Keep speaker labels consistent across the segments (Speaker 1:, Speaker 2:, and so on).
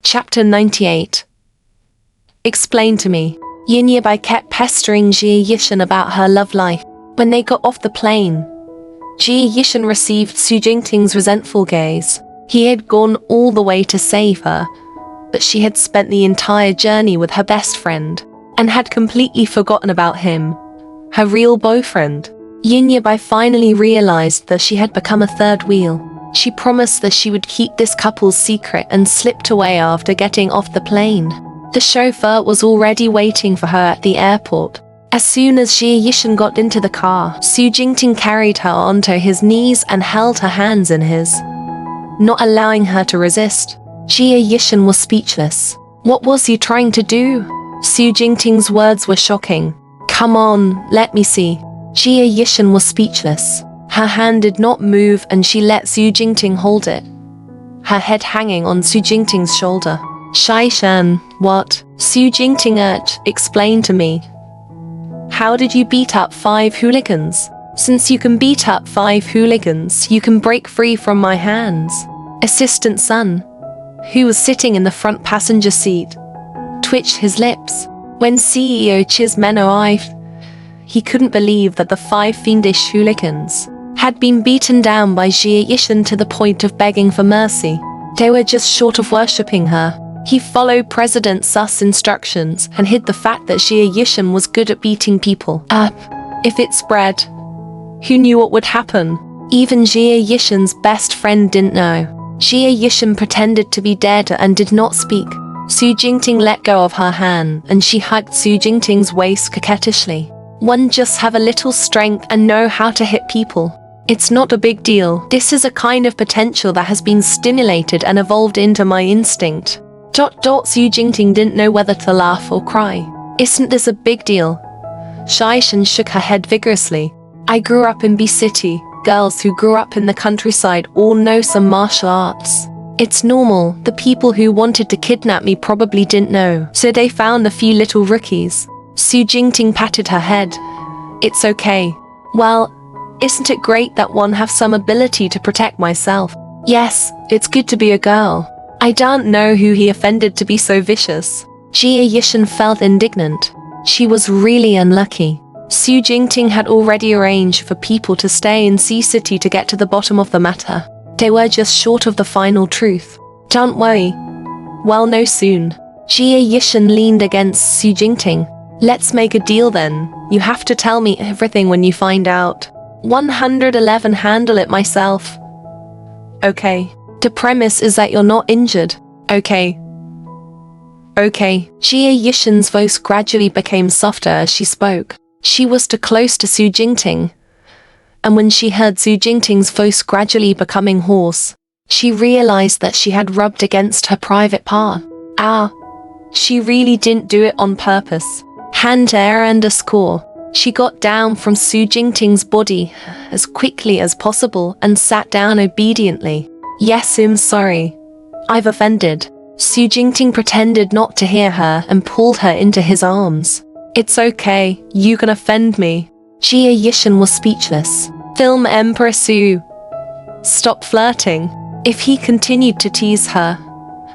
Speaker 1: Chapter 98. Explain to me. Yin Yabai kept pestering Jie Yishan about her love life. When they got off the plane, Jie Yishan received Su Jingting's resentful gaze. He had gone all the way to save her, but she had spent the entire journey with her best friend, and had completely forgotten about him, her real boyfriend. Yin Yabai finally realized that she had become a third wheel. She promised that she would keep this couple's secret and slipped away after getting off the plane. The chauffeur was already waiting for her at the airport. As soon as Jie Yishan got into the car, Su Jingting carried her onto his knees and held her hands in his, not allowing her to resist. Jie Yishan was speechless. What was he trying to do? Su Jingting's words were shocking. Come on, let me see. Jie Yishan was speechless. Her hand did not move and she let Su Jingting hold it, her head hanging on Su Jingting's shoulder. Shaishan, what? Su Jingting urged, explain to me. How did you beat up 5 hooligans? Since you can beat up 5 hooligans, you can break free from my hands. Assistant Sun, who was sitting in the front passenger seat, twitched his lips. When CEO Chismen arrived, he couldn't believe that the 5 fiendish hooligans had been beaten down by Jie Yishan to the point of begging for mercy. They were just short of worshipping her. He followed President Su's instructions and hid the fact that Jie Yishan was good at beating people up. If it spread, who knew what would happen? Even Jie Yishan's best friend didn't know. Jie Yishan pretended to be dead and did not speak. Su Jingting let go of her hand and she hugged Su Jingting's waist coquettishly. One just have a little strength and know how to hit people. It's not a big deal. This is a kind of potential that has been stimulated and evolved into my instinct. Su Jingting didn't know whether to laugh or cry. Isn't this a big deal? Shaishan shook her head vigorously. I grew up in B City. Girls who grew up in the countryside all know some martial arts. It's normal. The people who wanted to kidnap me probably didn't know, so they found a few little rookies. Su Jingting patted her head. It's okay. Well, isn't it great that one have some ability to protect myself? Yes, it's good to be a girl. I don't know who he offended to be so vicious. Jie Yishan felt indignant. She was really unlucky. Su Jingting had already arranged for people to stay in C City to get to the bottom of the matter. They were just short of the final truth. Don't worry. We'll know soon. Jie Yishan leaned against Su Jingting. Let's make a deal then. You have to tell me everything when you find out. 111 handle it myself. Okay. The premise is that you're not injured. Okay. Okay. Jie Yishan's voice gradually became softer as she spoke. She was too close to Su Jingting, and when she heard Su Jingting's voice gradually becoming hoarse, she realized that she had rubbed against her private part. She really didn't do it on purpose. Hand to air underscore. She got down from Su Jingting's body as quickly as possible and sat down obediently. Yes, I'm sorry. I've offended. Su Jingting pretended not to hear her and pulled her into his arms. It's okay, you can offend me. Jie Yishan was speechless. Film Empress Su. Stop flirting. If he continued to tease her,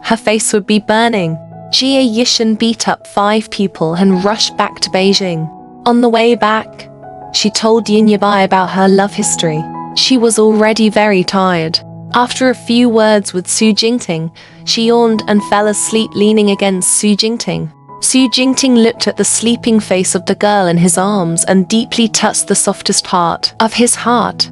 Speaker 1: her face would be burning. Jie Yishan beat up 5 people and rushed back to Beijing. On the way back, she told Yin Yabai about her love history. She was already very tired. After a few words with Su Jingting, she yawned and fell asleep leaning against Su Jingting. Su Jingting looked at the sleeping face of the girl in his arms and deeply touched the softest part of his heart.